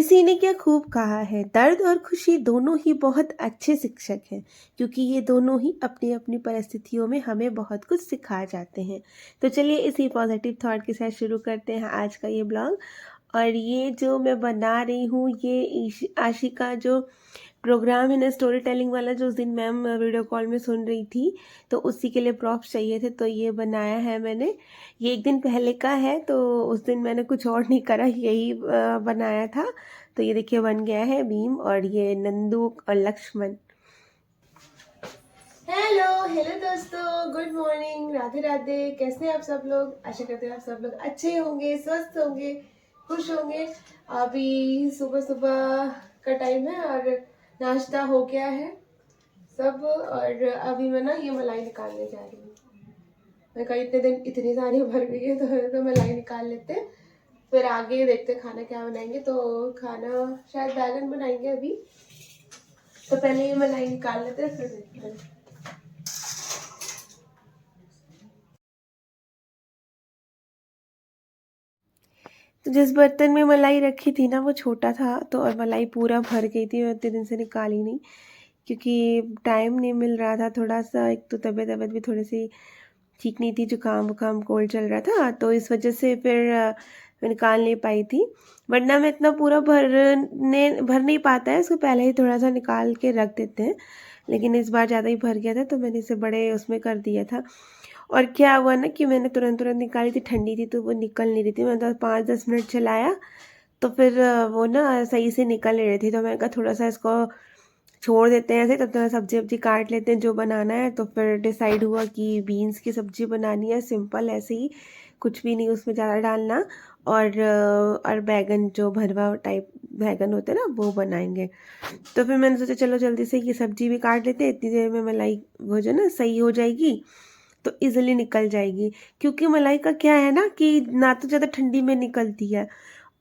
किसी ने क्या खूब कहा है, दर्द और खुशी दोनों ही बहुत अच्छे शिक्षक हैं, क्योंकि ये दोनों ही अपनी अपनी परिस्थितियों में हमें बहुत कुछ सिखा जाते हैं। तो चलिए इसी पॉजिटिव थॉट के साथ शुरू करते हैं आज का ये ब्लॉग। और ये जो मैं बना रही हूँ, ये आशी का जो प्रोग्राम है ना, स्टोरी टेलिंग वाला, जो उस दिन मैम वीडियो कॉल में सुन रही थी, तो उसी के लिए प्रॉप्स चाहिए थे, तो ये बनाया है मैंने। ये एक दिन पहले का है, तो उस दिन मैंने कुछ और नहीं करा, यही बनाया था। तो ये देखिए बन गया है भीम और ये नंदू और लक्ष्मण। हेलो हेलो दोस्तों, गुड मॉर्निंग, राधे राधे। कैसे हैं आप सब लोग? आशा करते हैं आप सब लोग अच्छे होंगे, स्वस्थ होंगे, खुश होंगे। अभी सुबह सुबह का टाइम है और नाश्ता हो गया है सब। और अभी मैं ना ये मलाई निकालने जा रही हूँ। मैं कहा इतने दिन इतनी सारी भर गई है, तो मलाई निकाल लेते हैं, फिर आगे देखते हैं खाना क्या बनाएंगे। तो खाना शायद बैगन बनाएंगे अभी, तो पहले ये मलाई निकाल लेते हैं, फिर देखते हैं। तो जिस बर्तन में मलाई रखी थी ना, वो छोटा था, तो और मलाई पूरा भर गई थी, मैं इतने दिन से निकाली नहीं, क्योंकि टाइम नहीं मिल रहा था थोड़ा सा। एक तो तबीयत भी थोड़ी सी ठीक नहीं थी, जुकाम वुकाम कोल्ड चल रहा था, तो इस वजह से फिर मैं निकाल नहीं पाई थी। वरना मैं इतना पूरा भर नहीं पाता है, इसको पहले ही थोड़ा सा निकाल के रख देते हैं, लेकिन इस बार ज़्यादा ही भर गया था, तो मैंने इसे बड़े उसमें कर दिया था। और क्या हुआ ना कि मैंने तुरंत तुरंत निकाली थी, ठंडी थी तो वो निकल नहीं रही थी। मैंने 5-10 मिनट चलाया, तो फिर वो ना सही से निकल नहीं रही थी, तो मैंने कहा थोड़ा सा इसको छोड़ देते हैं ऐसे, तब तक सब्जी वब्जी काट लेते हैं जो बनाना है। तो फिर डिसाइड हुआ कि बीन्स की सब्जी बनानी है, सिंपल ऐसे ही, कुछ भी नहीं उसमें ज़्यादा डालना। और बैगन, जो भरवा टाइप बैगन होते हैं ना, वो बनाएंगे। तो फिर मैंने सोचा चलो जल्दी से ये सब्जी भी काट लेते हैं, इतनी देर में मलाई वो जो ना सही हो जाएगी, तो इजीली निकल जाएगी। क्योंकि मलाई का क्या है ना कि ना तो ज़्यादा ठंडी में निकलती है,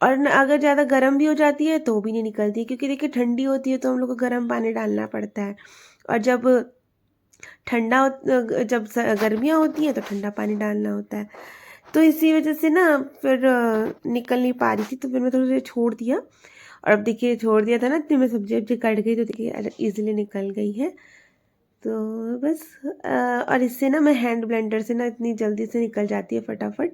और अगर ज़्यादा गर्म भी हो जाती है तो भी नहीं निकलती, क्योंकि देखिए ठंडी होती है तो हम लोग को गर्म पानी डालना पड़ता है, और जब गर्मियाँ होती हैं तो ठंडा पानी डालना होता है। तो इसी वजह से ना फिर निकल नहीं पा रही थी, तो फिर मैं थोड़ा सा छोड़ दिया। और अब देखिए छोड़ दिया था ना, इतनी में सब्जी वब्जी कट गई, तो देखिए ईजिली निकल गई है। तो बस और इससे ना मैं हैंड ब्लेंडर से ना इतनी जल्दी से निकल जाती है फटाफट।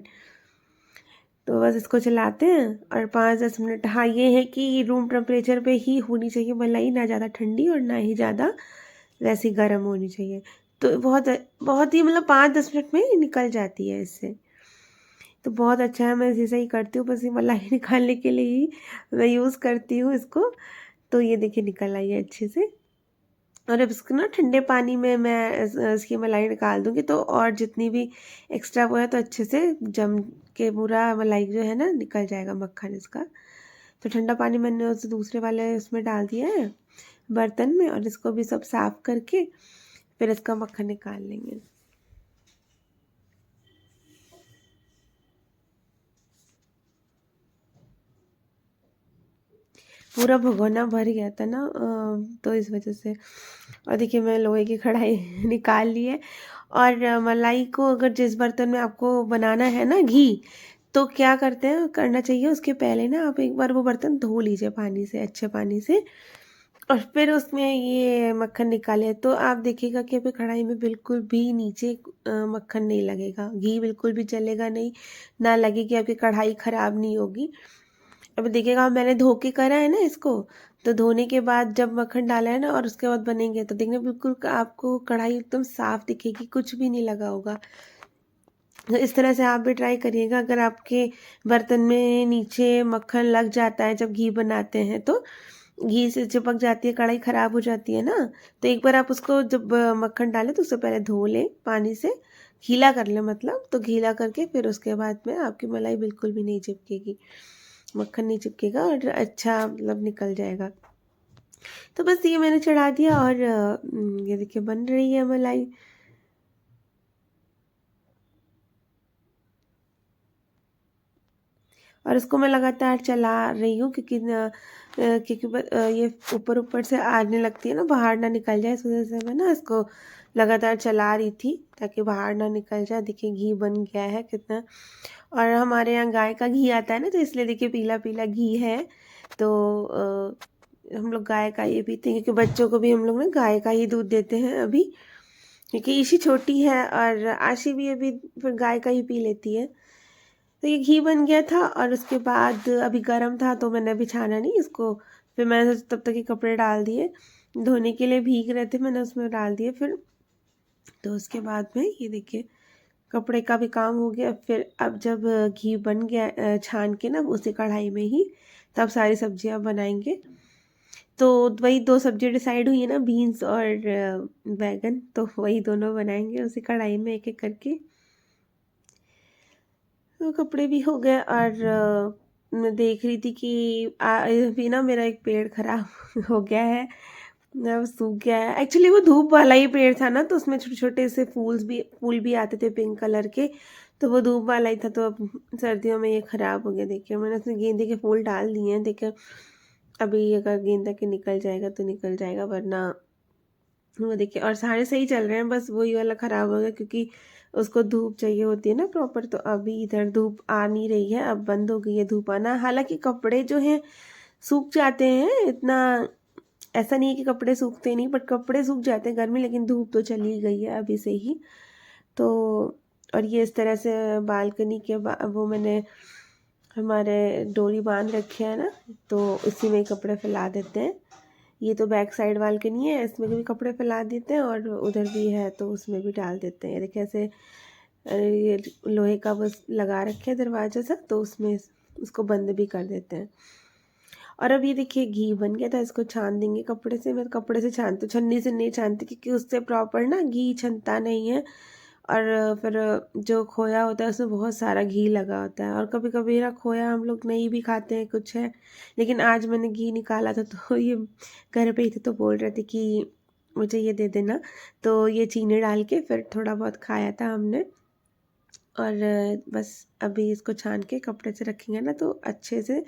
तो बस इसको चलाते हैं और 5-10 मिनट। हाँ, ये है कि रूम टेम्परेचर पे ही होनी चाहिए मलाई, ना ज़्यादा ठंडी और ना ही ज़्यादा वैसी गर्म होनी चाहिए। तो बहुत बहुत ही मतलब 5-10 मिनट में निकल जाती है इससे। तो बहुत अच्छा है, मैं ऐसे ही करती हूँ, बस ये मलाई निकालने के लिए ही मैं यूज़ करती हूँ इसको। तो ये देखिए निकल आई है अच्छे से। और अब इसको ना ठंडे पानी में मैं इसकी मलाई निकाल दूँगी, तो और जितनी भी एक्स्ट्रा वो है तो अच्छे से जम के पूरा मलाई जो है ना निकल जाएगा, मक्खन इसका। तो ठंडा पानी मैंने उस दूसरे वाले उसमें डाल दिया है बर्तन में, और इसको भी सब साफ करके फिर इसका मक्खन निकाल लेंगे। पूरा भगोना भर गया था ना, तो इस वजह से। और देखिए मैं लोहे की कढ़ाई निकाल ली है। और मलाई को अगर जिस बर्तन में आपको बनाना है ना घी, तो क्या करते हैं करना चाहिए, उसके पहले ना आप एक बार वो बर्तन धो लीजिए पानी से, अच्छे पानी से, और फिर उसमें ये मक्खन निकाले, तो आप देखिएगा कि आपकी कढ़ाई में बिल्कुल भी नीचे मक्खन नहीं लगेगा, घी बिल्कुल भी जलेगा नहीं, ना लगे कि आपकी कढ़ाई ख़राब नहीं होगी। अब देखिएगा मैंने धो के करा है ना इसको, तो धोने के बाद जब मक्खन डाला है ना और उसके बाद बनेंगे, तो देखने बिल्कुल आपको कढ़ाई एकदम साफ दिखेगी, कुछ भी नहीं लगा होगा। तो इस तरह से आप भी ट्राई करिएगा। अगर आपके बर्तन में नीचे मक्खन लग जाता है जब घी बनाते हैं, तो घी से चिपक जाती है, कढ़ाई ख़राब हो जाती है ना, तो एक बार आप उसको जब मक्खन डालें तो उससे पहले धो लें पानी से, गीला कर लें मतलब, तो गीला करके फिर उसके बाद में आपकी मलाई बिल्कुल भी नहीं चिपकेगी, मक्खन नहीं चिपकेगा और अच्छा मतलब निकल जाएगा। तो बस ये मैंने चढ़ा दिया, और ये देखिए बन रही है मलाई। और इसको मैं लगातार चला रही हूँ, क्योंकि ये ऊपर ऊपर से आने लगती है ना, बाहर ना निकल जाए, इस वजह से मैं ना इसको लगातार चला रही थी ताकि बाहर ना निकल जाए। देखिए घी बन गया है कितना। और हमारे यहाँ गाय का घी आता है ना, तो इसलिए देखिए पीला पीला घी है। तो हम लोग गाय का ही पीते हैं, क्योंकि बच्चों को भी हम लोग ना गाय का ही दूध देते हैं अभी, क्योंकि ईशी छोटी है और आशी भी अभी फिर गाय का ही पी लेती है। तो ये घी बन गया था और उसके बाद अभी गर्म था तो मैंने अभी छाना नहीं इसको, फिर मैंने तब तक ये कपड़े डाल दिए, धोने के लिए भीग रहे थे, मैंने उसमें डाल दिए फिर। तो उसके बाद में ये देखिए कपड़े का भी काम हो गया। फिर अब जब घी बन गया छान के ना उसी कढ़ाई में ही, तब सारी सब्जियां बनाएंगे। तो वही दो सब्जी डिसाइड हुई है ना, बीन्स और बैगन, तो वही दोनों बनाएंगे उसी कढ़ाई में एक एक करके। तो कपड़े भी हो गए और मैं देख रही थी कि अभी ना मेरा एक पेड़ खराब हो गया है, वो सूख गया है। एक्चुअली वो धूप वाला ही पेड़ था ना, तो उसमें छोटे छोटे से फूल भी आते थे पिंक कलर के, तो वो धूप वाला ही था। तो अब सर्दियों में ये ख़राब हो गया। देखिए मैंने उसमें गेंदे के फूल डाल दिए हैं। देखिए अभी अगर गेंदा के निकल जाएगा तो निकल जाएगा, वरना वो देखिए। और सारे सही चल रहे हैं, बस वही वाला ख़राब हो गया क्योंकि उसको धूप चाहिए होती है ना प्रॉपर। तो अभी इधर धूप आ नहीं रही है, अब बंद हो गई है धूप आना। हालांकि कपड़े जो हैं सूख जाते हैं, इतना ऐसा नहीं है कि कपड़े सूखते नहीं, बट कपड़े सूख जाते हैं गर्मी, लेकिन धूप तो चली गई है अभी से ही। तो और ये इस तरह से बालकनी के वो मैंने हमारे डोरी बांध रखे है ना, तो इसी में कपड़े फैला देते हैं। ये तो बैक साइड बालकनी है, इसमें भी कपड़े फैला देते हैं, और उधर भी है तो उसमें भी डाल देते हैं। देखिए ऐसे ये लोहे का बस लगा रखे है दरवाजा सा, तो उसमें उसको बंद भी कर देते हैं। और अब ये देखिए घी बन गया था, इसको छान देंगे कपड़े से। मैं कपड़े से छानती हूँ, छन्नी से नहीं छानती, क्योंकि उससे प्रॉपर ना घी छनता नहीं है। और फिर जो खोया होता है उसमें बहुत सारा घी लगा होता है, और कभी कभी ना खोया हम लोग नहीं भी खाते हैं, कुछ है। लेकिन आज मैंने घी निकाला था तो ये घर पे ही थे तो बोल रहे थे कि मुझे ये दे देना, तो ये चीनी डाल के फिर थोड़ा बहुत खाया था हमने। और बस अभी इसको छान के कपड़े से रखेंगे ना, तो अच्छे से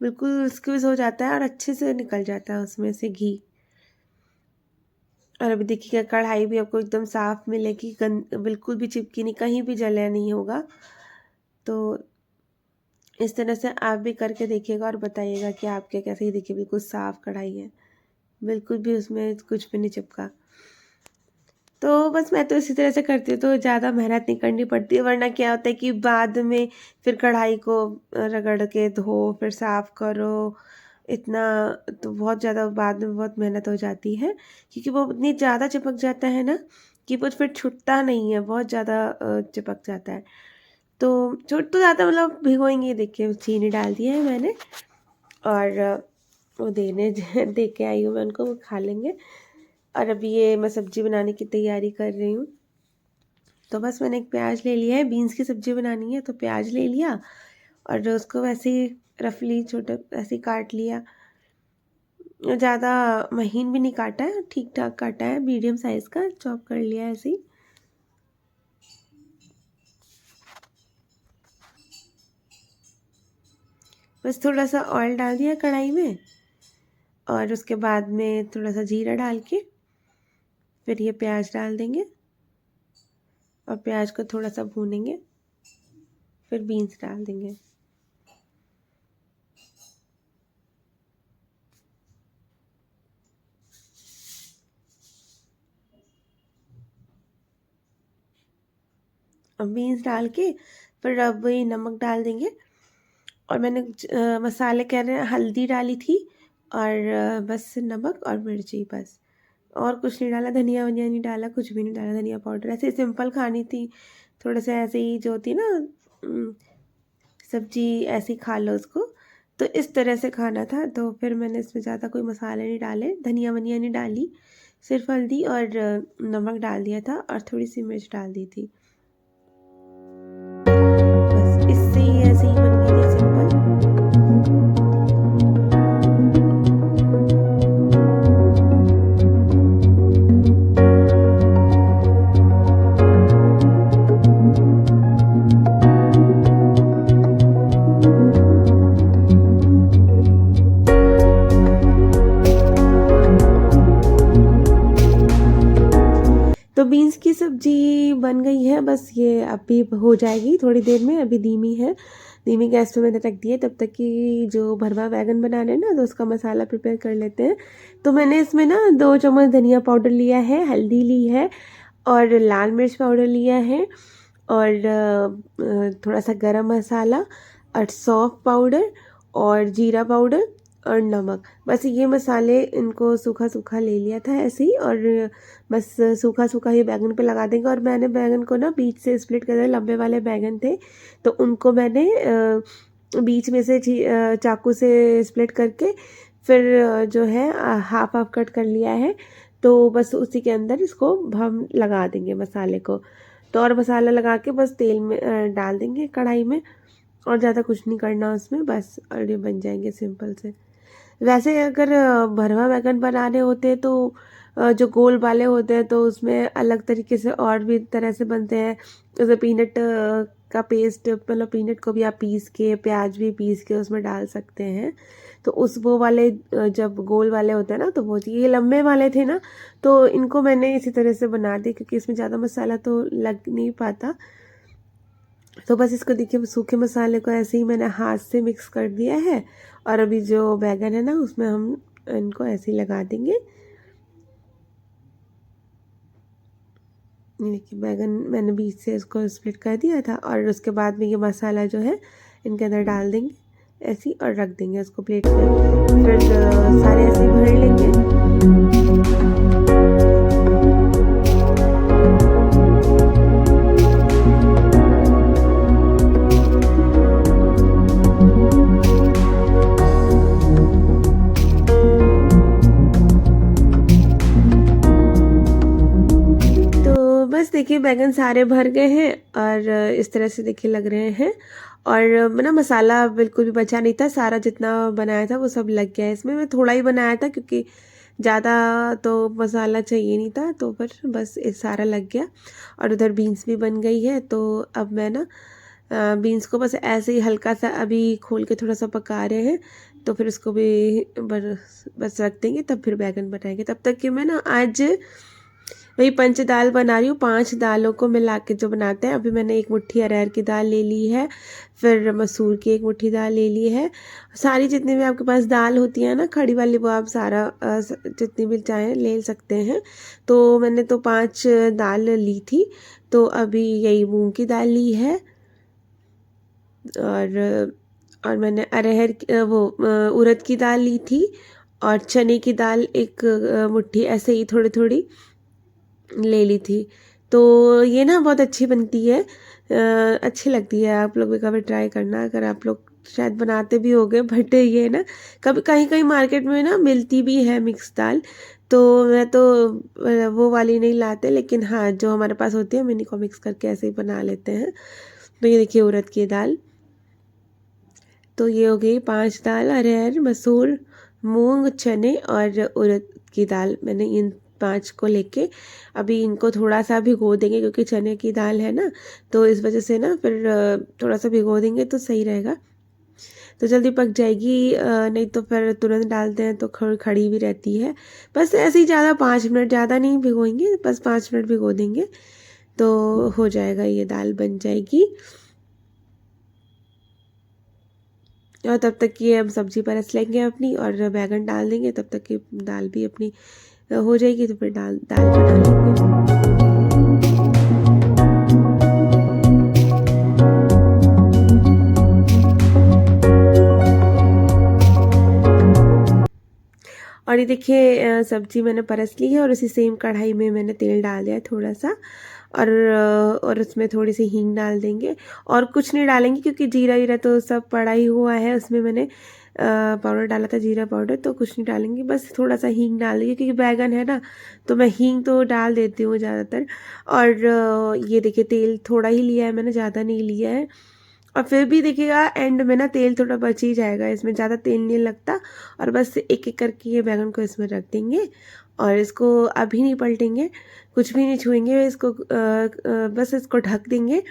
बिल्कुल स्क्विज हो जाता है और अच्छे से निकल जाता है उसमें से घी। और अभी देखिएगा कढ़ाई भी आपको एकदम साफ़ मिलेगी, बिल्कुल भी चिपकी नहीं, कहीं भी जला नहीं होगा। तो इस तरह से आप भी करके देखिएगा और बताइएगा कि आपके कैसे ही। देखिए बिल्कुल साफ़ कढ़ाई है, बिल्कुल भी उसमें कुछ भी नहीं चिपका। तो बस मैं तो इसी तरह से करती हूँ, तो ज़्यादा मेहनत नहीं करनी पड़ती, वरना क्या होता है कि बाद में फिर कढ़ाई को रगड़ के धो फिर साफ़ करो, इतना तो बहुत ज़्यादा बाद में बहुत मेहनत हो जाती है, क्योंकि वो इतनी ज़्यादा चिपक जाता है ना कि वो फिर छूटता नहीं है, बहुत ज़्यादा चिपक जाता है। तो छूट तो ज़्यादा, मतलब भिगोएंगे। देखिए चीनी डाल दिया है मैंने, और वो दे के आई हूँ मैं उनको, वो खा लेंगे। और अभी ये मैं सब्ज़ी बनाने की तैयारी कर रही हूँ। तो बस मैंने एक प्याज ले लिया है, बीन्स की सब्ज़ी बनानी है तो प्याज ले लिया, और उसको वैसे ही रफली छोटे ऐसे ही काट लिया। ज़्यादा महीन भी नहीं काटा है, ठीक ठाक काटा है, मीडियम साइज़ का चॉप कर लिया ऐसे ही। बस थोड़ा सा ऑयल डाल दिया कढ़ाई में, और उसके बाद में थोड़ा सा जीरा डाल के फिर ये प्याज डाल देंगे, और प्याज को थोड़ा सा भूनेंगे, फिर बीन्स डाल देंगे। अब बीन्स डाल के फिर अब वही नमक डाल देंगे। और मैंने मसाले कह रहे हैं हल्दी डाली थी, और बस नमक और मिर्ची, बस और कुछ नहीं डाला। धनिया वनिया नहीं डाला, कुछ भी नहीं डाला, धनिया पाउडर। ऐसे सिंपल खानी थी, थोड़े से ऐसे ही जो होती ना सब्जी, ऐसे ही खा लो उसको, तो इस तरह से खाना था। तो फिर मैंने इसमें ज़्यादा कोई मसाले नहीं डाले, धनिया वनिया नहीं डाली, सिर्फ हल्दी और नमक डाल दिया था, और थोड़ी सी मिर्च डाल दी थी। बस इससे ही ऐसे ही बन गई थी सिंपल। तो बीन्स की सब्ज़ी बन गई है, बस ये अभी हो जाएगी थोड़ी देर में, अभी धीमी है। धीमी गैस पे मैंने रख दिए। तब तक कि जो भरवा बैगन बना रहे हैं ना, तो उसका मसाला प्रिपेयर कर लेते हैं। तो मैंने इसमें ना 2 चम्मच धनिया पाउडर लिया है, हल्दी ली है और लाल मिर्च पाउडर लिया है और थोड़ा सा गरम मसाला और सौंफ पाउडर और जीरा पाउडर और नमक। बस ये मसाले इनको सूखा सूखा ले लिया था ऐसे ही, और बस सूखा सूखा ही बैगन पे लगा देंगे। और मैंने बैगन को ना बीच से स्प्लिट कर दिया, लंबे वाले बैगन थे तो उनको मैंने बीच में से चाकू से स्प्लिट करके फिर जो है हाफ हाफ कट कर लिया है। तो बस उसी के अंदर इसको हम लगा देंगे मसाले को। तो और मसाला लगा के बस तेल में डाल देंगे कढ़ाई में, और ज़्यादा कुछ नहीं करना उसमें, बस और ये बन जाएंगे सिंपल से। वैसे अगर भरवा बैगन बनाने होते हैं तो जो गोल वाले होते हैं तो उसमें अलग तरीके से और भी तरह से बनते हैं। जैसे पीनट का पेस्ट, मतलब पीनट को भी आप पीस के, प्याज भी पीस के उसमें डाल सकते हैं। तो उस वो वाले जब गोल वाले होते हैं ना, तो वो ये लंबे वाले थे ना, तो इनको मैंने इसी तरह से बना दी क्योंकि इसमें ज़्यादा मसाला तो लग नहीं पाता। तो बस इसको देखिए, सूखे मसाले को ऐसे ही मैंने हाथ से मिक्स कर दिया है। और अभी जो बैगन है ना, उसमें हम इनको ऐसे ही लगा देंगे। ये देखिए, बैगन मैंने बीच से इसको स्प्लिट कर दिया था, और उसके बाद में ये मसाला जो है इनके अंदर डाल देंगे ऐसे ही, और रख देंगे उसको प्लेट में। फिर सारे ऐसे ही भर लेंगे। बस देखिए, बैगन सारे भर गए हैं और इस तरह से देखिए लग रहे हैं। और ना मसाला बिल्कुल भी बचा नहीं था, सारा जितना बनाया था वो सब लग गया है इसमें। मैं थोड़ा ही बनाया था क्योंकि ज़्यादा तो मसाला चाहिए नहीं था, तो फिर बस ये सारा लग गया। और उधर बीन्स भी बन गई है। तो अब मैं ना बीन्स को बस ऐसे ही हल्का सा अभी खोल के थोड़ा सा पका रहे हैं, तो फिर उसको भी बस रख देंगे, तब फिर बैगन बनाएंगे। तब तक कि मैं ना आज वही पंच दाल बना रही हूँ, 5 दालों को मिला के जो बनाते हैं। अभी मैंने 1 मुट्ठी अरहर की दाल ले ली है, फिर मसूर की 1 मुट्ठी दाल ले ली है। सारी जितनी भी आपके पास दाल होती है ना खड़ी वाली, वो आप सारा जितनी भी चाहें ले सकते हैं। तो मैंने तो 5 दाल ली थी। तो अभी यही मूंग की दाल ली है, और मैंने वो उड़द की दाल ली थी, और चने की दाल 1 मुट्ठी ऐसे ही थोड़ी थोड़ी ले ली थी। तो ये ना बहुत अच्छी बनती है, अच्छी लगती है। आप लोग भी कभी ट्राई करना, अगर आप लोग शायद बनाते भी होगे, बट ये ना कभी कहीं कहीं मार्केट में ना मिलती भी है मिक्स दाल। तो मैं तो वो वाली नहीं लाते, लेकिन हाँ जो हमारे पास होती है हम इन्हीं को मिक्स करके ऐसे ही बना लेते हैं। तो ये देखिए उड़द की दाल, तो ये हो गई 5 दाल, अरहर, मसूर, मूंग, चने और उड़द की दाल। मैंने इन 5 को लेके अभी इनको थोड़ा सा भिगो देंगे, क्योंकि चने की दाल है ना, तो इस वजह से ना फिर थोड़ा सा भिगो देंगे तो सही रहेगा। तो जल्दी पक जाएगी, नहीं तो फिर तुरंत डालते हैं तो खड़ी भी रहती है। बस ऐसे ही ज़्यादा 5 मिनट, ज़्यादा नहीं भिगोएंगे, बस 5 मिनट भिगो देंगे तो हो जाएगा, ये दाल बन जाएगी। और तब तक ये हम सब्जी परस लेंगे अपनी, और बैगन डाल देंगे, तब तक की दाल भी अपनी हो जाएगी। तो फिर दाल बना लेंगे। और ये देखिए सब्जी मैंने परस ली है, और उसी सेम कढ़ाई में मैंने तेल डाल दिया है थोड़ा सा, और उसमें थोड़ी सी हींग डाल देंगे। और कुछ नहीं डालेंगे क्योंकि जीरा वीरा तो सब पड़ा ही हुआ है, उसमें मैंने पाउडर डाला था, जीरा पाउडर, तो कुछ नहीं डालेंगे। बस थोड़ा सा हींग डाल देंगे क्योंकि बैगन है ना, तो मैं हींग तो डाल देती हूँ ज़्यादातर। और ये देखिए तेल थोड़ा ही लिया है मैंने, ज़्यादा नहीं लिया है। और फिर भी देखिएगा एंड में ना तेल थोड़ा बच ही जाएगा, इसमें ज़्यादा तेल नहीं लगता। और बस एक एक करके ये बैगन को इसमें रख देंगे, और इसको अभी नहीं पलटेंगे, कुछ भी नहीं छुएंगे इसको, बस इसको ढक देंगे।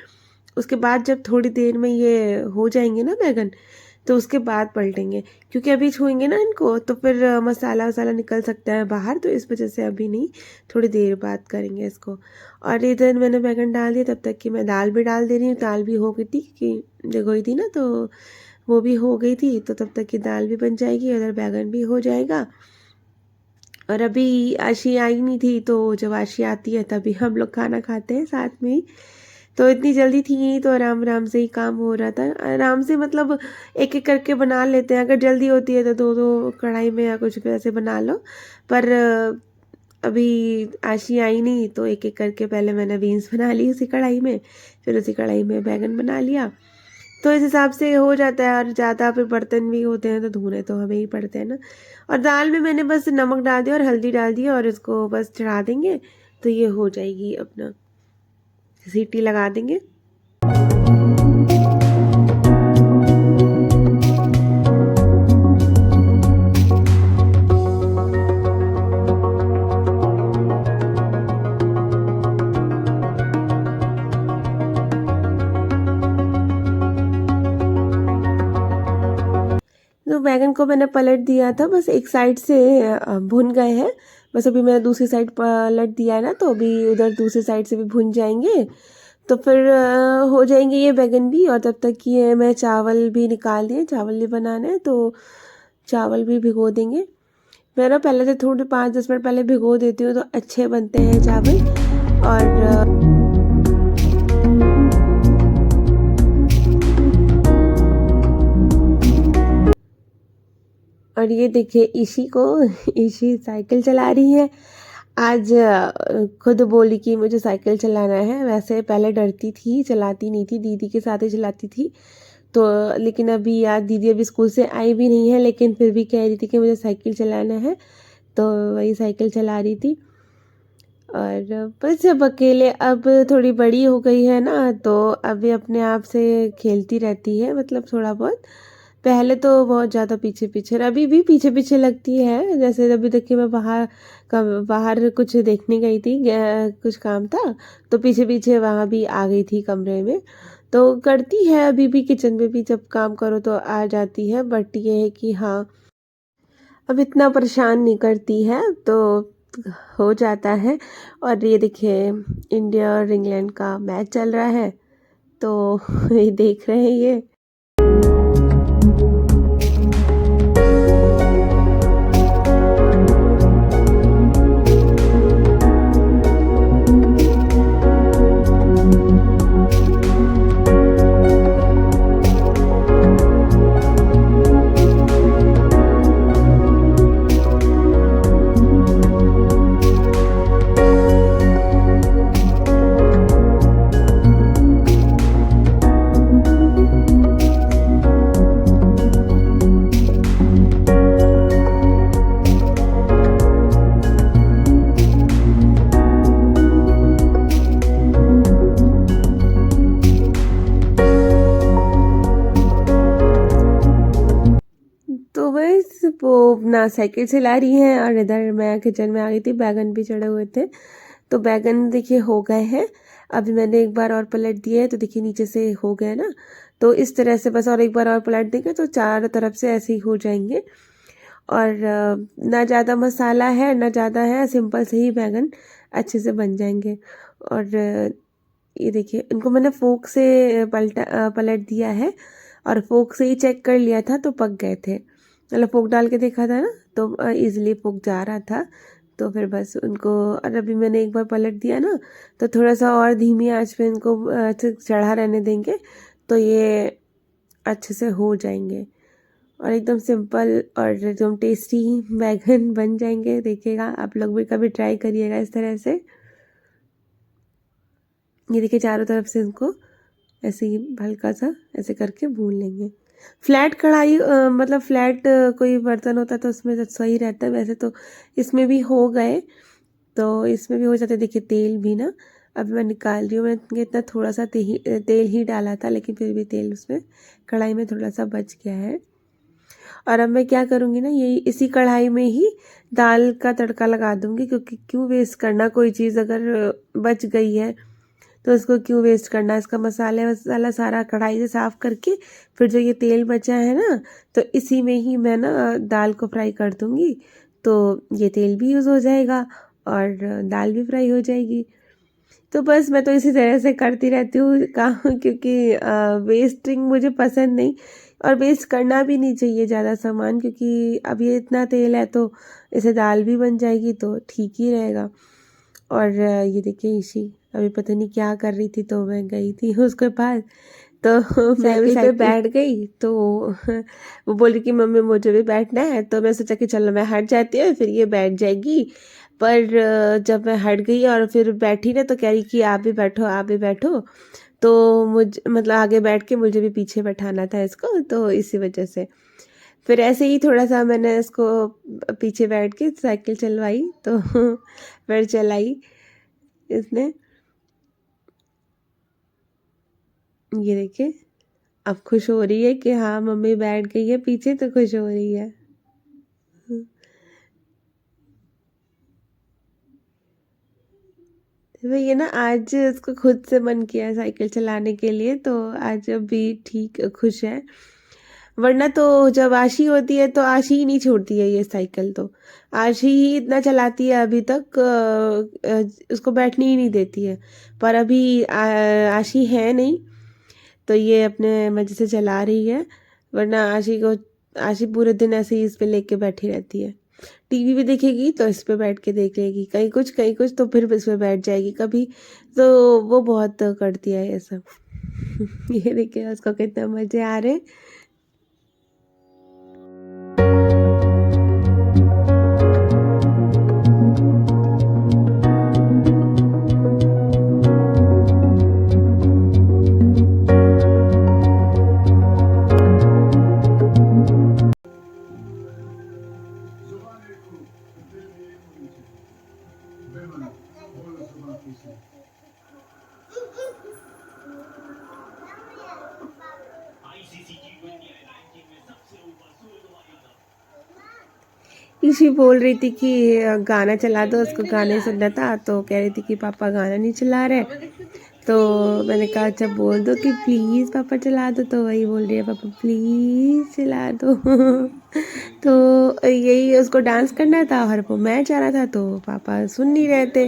उसके बाद जब थोड़ी देर में ये हो जाएंगे ना बैगन, तो उसके बाद पलटेंगे, क्योंकि अभी छूएंगे ना इनको तो फिर मसाला वसाला निकल सकता है बाहर, तो इस वजह से अभी नहीं, थोड़ी देर बाद करेंगे इसको। और इधर मैंने बैगन डाल दिया, तब तक कि मैं दाल भी डाल दे रही हूँ। दाल भी हो गई थी कि भिगोई थी ना, तो वो भी हो गई थी, तो तब तक की दाल भी बन जाएगी, उधर बैगन भी हो जाएगा। और अभी आशी आई नहीं थी, तो जब आशी आती है तभी हम लोग खाना खाते हैं साथ में ही। तो इतनी जल्दी थी नहीं, तो आराम आराम से ही काम हो रहा था, आराम से मतलब एक एक करके बना लेते हैं। अगर जल्दी होती है तो दो दो कढ़ाई में या कुछ भी ऐसे बना लो, पर अभी आशी आई नहीं, तो एक एक करके पहले मैंने बीन्स बना ली उसी कढ़ाई में, फिर उसी कढ़ाई में बैगन बना लिया। तो इस हिसाब से हो जाता है, और ज़्यादा फिर बर्तन भी होते हैं तो धोने तो हमें ही पड़ते हैं ना। और दाल में मैंने बस नमक डाल दिया और हल्दी डाल दिया, और इसको बस चढ़ा देंगे तो ये हो जाएगी, अपना सीटी लगा देंगे। तो बैगन को मैंने पलट दिया था, बस एक साइड से भुन गए हैं। बस अभी मैंने दूसरी साइड पलट दिया है ना, तो अभी उधर दूसरी साइड से भी भुन जाएंगे, तो फिर हो जाएंगे ये बैगन भी। और तब तक ये मैं चावल भी निकाल दिए, चावल भी बनाने हैं, तो चावल भी भिगो देंगे। मैं ना पहले से थोड़े 5-10 मिनट पहले भिगो देती हूँ, तो अच्छे बनते हैं चावल। और ये देखिए ईशी को, ईशी साइकिल चला रही है आज। खुद बोली कि मुझे साइकिल चलाना है। वैसे पहले डरती थी, चलाती नहीं थी, दीदी के साथ ही चलाती थी। तो लेकिन अभी आज दीदी अभी स्कूल से आई भी नहीं है, लेकिन फिर भी कह रही थी कि मुझे साइकिल चलाना है, तो वही साइकिल चला रही थी। और बस जब अकेले, अब थोड़ी बड़ी हो गई है ना, तो अभी अपने आप से खेलती रहती है, मतलब थोड़ा बहुत। पहले तो बहुत ज़्यादा पीछे पीछे, अभी भी पीछे पीछे लगती है। जैसे अभी देखिए मैं बाहर कुछ देखने गई थी, कुछ काम था, तो पीछे पीछे वहाँ भी आ गई थी कमरे में। तो करती है अभी भी, किचन में भी जब काम करो तो आ जाती है, बट ये है कि हाँ, अब इतना परेशान नहीं करती है, तो हो जाता है। और ये देखिए इंडिया और इंग्लैंड का मैच चल रहा है, तो ये देख रहे हैं ये। तो बस वो अपना साइकिल चला रही हैं, और इधर मैं किचन में आ गई थी, बैगन भी चढ़े हुए थे। तो बैगन देखिए हो गए हैं। अभी मैंने एक बार और पलट दिए है, तो देखिए नीचे से हो गए ना, तो इस तरह से बस और एक बार और पलट देंगे तो चारों तरफ से ऐसे ही हो जाएंगे। और ना ज़्यादा मसाला है ना ज़्यादा है, सिंपल से ही बैगन अच्छे से बन जाएंगे। और ये देखिए इनको मैंने फोक से पलट दिया है, और फोक से ही चेक कर लिया था तो पक गए थे। मतलब फोक डाल के देखा था ना, तो इजीली पक जा रहा था। तो फिर बस उनको, और अभी मैंने एक बार पलट दिया ना, तो थोड़ा सा और धीमी आंच पे इनको चढ़ा रहने देंगे, तो ये अच्छे से हो जाएंगे। और एकदम सिंपल और एकदम टेस्टी बैगन बन जाएंगे। देखिएगा आप लोग भी कभी ट्राई करिएगा इस तरह से। ये देखिए चारों तरफ से इनको ऐसे ही हल्का सा ऐसे करके भून लेंगे। फ्लैट कढ़ाई, मतलब फ्लैट कोई बर्तन होता तो उसमें तो सही रहता है। वैसे तो इसमें भी हो गए, तो इसमें भी हो जाते। देखिए तेल भी ना, अब मैं निकाल रही हूँ। मैंने इतना थोड़ा सा तेल ही डाला था, लेकिन फिर भी तेल उसमें कढ़ाई में थोड़ा सा बच गया है। और अब मैं क्या करूँगी ना, यही इसी कढ़ाई में ही दाल का तड़का लगा दूँगी, क्योंकि क्यों वेस्ट करना, कोई चीज़ अगर बच गई है तो उसको क्यों वेस्ट करना। इसका मसाले वसाला सारा कढ़ाई से साफ़ करके फिर जो ये तेल बचा है ना, तो इसी में ही मैं ना दाल को फ्राई कर दूँगी, तो ये तेल भी यूज़ हो जाएगा और दाल भी फ्राई हो जाएगी। तो बस मैं तो इसी तरह से करती रहती हूँ काम, क्योंकि वेस्टिंग मुझे पसंद नहीं और वेस्ट करना भी नहीं चाहिए ज़्यादा सामान, क्योंकि अब ये इतना तेल है तो इसे दाल भी बन जाएगी तो ठीक ही रहेगा। और ये देखिए ईशी अभी पता नहीं क्या कर रही थी, तो मैं गई थी उसके पास, तो मैं भी पे बैठ गई, तो वो बोली कि मम्मी मुझे भी बैठना है, तो मैं सोचा कि चलो मैं हट जाती हूँ फिर ये बैठ जाएगी। पर जब मैं हट गई और फिर बैठी ना, तो कह रही कि आप भी बैठो आप भी बैठो, तो मुझ मतलब आगे बैठ के मुझे भी पीछे बैठाना था इसको, तो इसी वजह से फिर ऐसे ही थोड़ा सा मैंने इसको पीछे बैठ के साइकिल चलवाई, तो फिर चलाई इसने। ये देखिए अब खुश हो रही है कि हाँ मम्मी बैठ गई है पीछे, तो खुश हो रही है। तो ये ना आज उसको खुद से मन किया साइकिल चलाने के लिए, तो आज अभी ठीक खुश है। वरना तो जब आशी होती है तो आशी ही नहीं छोड़ती है ये साइकिल, तो आशी ही इतना चलाती है अभी तक, उसको बैठने ही नहीं देती है। पर अभी आशी है नहीं, तो ये अपने मजे से चला रही है। वरना आशी पूरे दिन ऐसे ही इस पे लेके बैठी रहती है। टीवी भी देखेगी तो इस पे बैठ के देख लेगी, कहीं कुछ तो फिर इस पे बैठ जाएगी कभी, तो वो बहुत करती है ये सब। ये देखिए उसको कितने मजे आ रहे हैं। इसी बोल रही थी कि गाना चला दो, उसको गाने सुनना था, तो कह रही थी कि पापा गाना नहीं चला रहे, तो मैंने कहा अच्छा बोल दो कि प्लीज़ पापा चला दो, तो वही बोल रही है पापा प्लीज़ चला दो। तो यही उसको डांस करना था और वो मैच आ रहा था, तो पापा सुन नहीं रहे थे,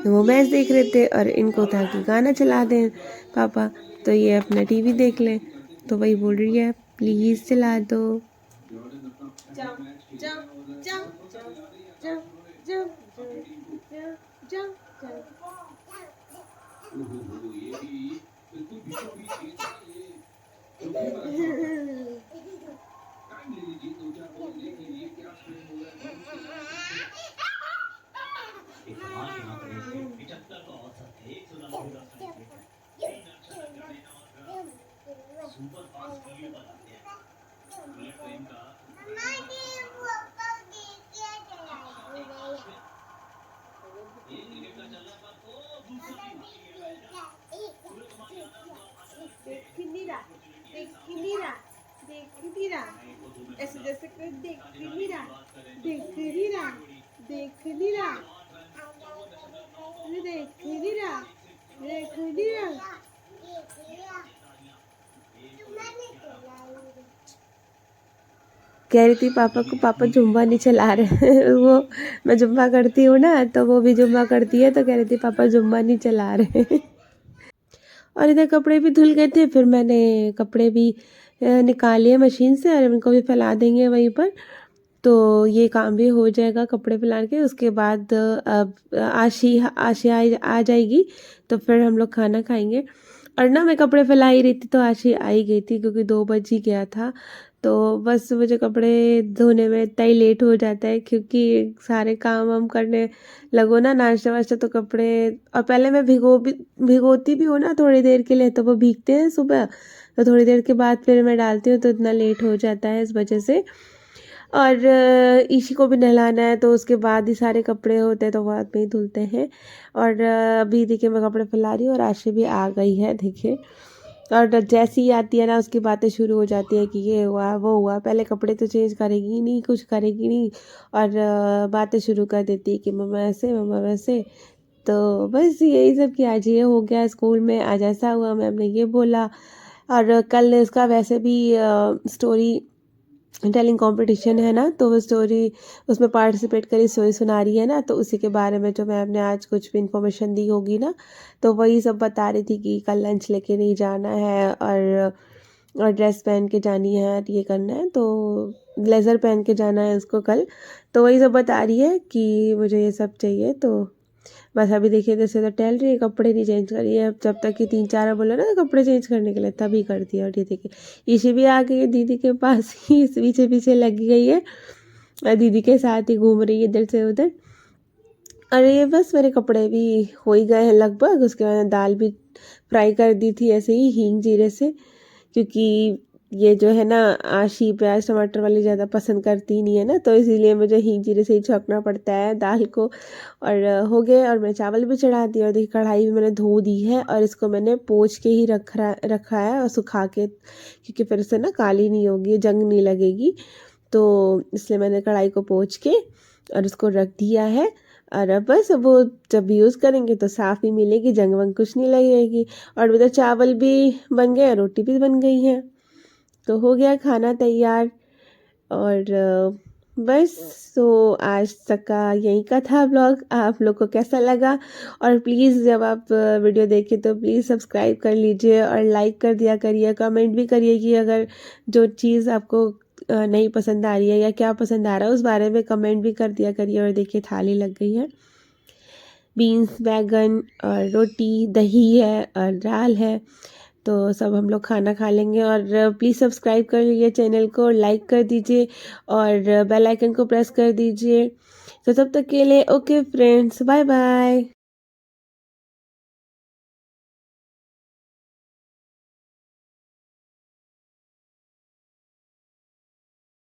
वो मैच देख रहे थे और इनको था कि गाना चला दें पापा, तो ये अपना टीवी देख लें, तो वही बोल रही है प्लीज़ चला दो। Jump, jump, jump, jump, jump, jump, jump, jump, jump, ऐसे जैसे कोई देख नहीं रहा, देख नहीं रहा, देख नहीं रहा, देख नहीं रहा, देख नहीं रहा। कह रही थी पापा को पापा जुम्बा नहीं चला रहे। वो मैं जुम्बा करती हूँ ना, तो वो भी जुम्बा करती है, तो कह रही थी पापा जुम्बा नहीं चला रहे। और इधर कपड़े भी धुल गए थे, फिर मैंने कपड़े भी निकाले मशीन से और इनको भी फैला देंगे वहीं पर, तो ये काम भी हो जाएगा कपड़े फैला के। उसके बाद अब आशी आशी आ जाएगी, तो फिर हम लोग खाना खाएंगे। और ना मैं कपड़े फैला ही रही थी तो आशी आई गई थी, क्योंकि 2 बज ही गया था, तो बस मुझे कपड़े धोने में इतना ही लेट हो जाता है, क्योंकि सारे काम हम करने लगो ना, नाश्ता वाश्ता, तो कपड़े, और पहले मैं भिगोती भी हूँ ना थोड़ी देर के लिए, तो वो भीगते हैं सुबह, तो थोड़ी देर के बाद फिर मैं डालती हूँ, तो इतना लेट हो जाता है इस वजह से। और ईशी को भी नहलाना है, तो उसके बाद ही सारे कपड़े होते हैं, तो बाद में ही धुलते हैं। और अभी देखिए मैं कपड़े फैला रही हूँ और आशी भी आ गई है देखिए। और जैसी ही आती है ना, उसकी बातें शुरू हो जाती है कि ये हुआ वो हुआ, पहले कपड़े तो चेंज करेगी ही नहीं, कुछ करेगी नहीं, और बातें शुरू कर देती है कि मम्मा ऐसे मम्मा वैसे। तो बस यही सब कि आज ये हो गया स्कूल में, आज ऐसा हुआ, मैम ने ये बोला। और कल इसका वैसे भी स्टोरी टेलिंग कंपटीशन है ना, तो वो स्टोरी उसमें पार्टिसिपेट करी, स्टोरी सुना रही है ना, तो उसी के बारे में जो मैम ने आज कुछ भी इंफॉर्मेशन दी होगी ना, तो वही सब बता रही थी कि कल लंच लेके नहीं जाना है, और ड्रेस पहन के जानी है, और ये करना है, तो ब्लेज़र पहन के जाना है उसको कल। तो वही सब बता रही है कि मुझे ये सब चाहिए। तो बस अभी देखिए, जैसे तो टहल रही है, कपड़े नहीं चेंज कर रही है। जब तक कि 3-4 बोले ना कपड़े चेंज करने के लिए, तभी करती है। और ये देखिए, ईशी भी आ गई है दीदी के पास ही, इस पीछे पीछे लगी गई है और दीदी के साथ ही घूम रही है इधर से उधर। अरे ये बस मेरे कपड़े भी हो ही गए हैं लगभग। उसके बाद दाल भी फ्राई कर दी थी ऐसे ही हींग जीरे से, क्योंकि ये जो है ना आशी प्याज टमाटर वाली ज़्यादा पसंद करती नहीं है ना, तो इसीलिए मुझे हींग जीरे से ही छौंकना पड़ता है दाल को। और हो गए, और मैं चावल भी चढ़ा दिया। और देखिए, कढ़ाई भी मैंने धो दी है, और इसको मैंने पोंछ के ही रखा है, और सुखा के, क्योंकि फिर से ना काली नहीं होगी, जंग नहीं लगेगी। तो इसलिए मैंने कढ़ाई को पोंछ के और उसको रख दिया है। और अब बस वो जब यूज़ करेंगे तो साफ़ ही मिलेगी, जंग वंग कुछ नहीं लगेगी। और उधर चावल भी बन गए, रोटी भी बन गई है, तो हो गया खाना तैयार। और बस, तो आज तक का यही का था ब्लॉग। आप लोग को कैसा लगा? और प्लीज़ जब आप वीडियो देखें तो प्लीज़ सब्सक्राइब कर लीजिए और लाइक कर दिया करिए, कमेंट भी करिए कि अगर जो चीज़ आपको नहीं पसंद आ रही है या क्या पसंद आ रहा है, उस बारे में कमेंट भी कर दिया करिए। और देखिए, थाली लग गई है, बीन्स, बैगन और रोटी, दही है और दाल है। तो सब हम लोग खाना खा लेंगे। और प्लीज़ सब्सक्राइब कर लीजिए चैनल को, लाइक कर दीजिए और बेल आइकन को प्रेस कर दीजिए। तो तब तक के लिए ओके फ्रेंड्स, बाय बाय।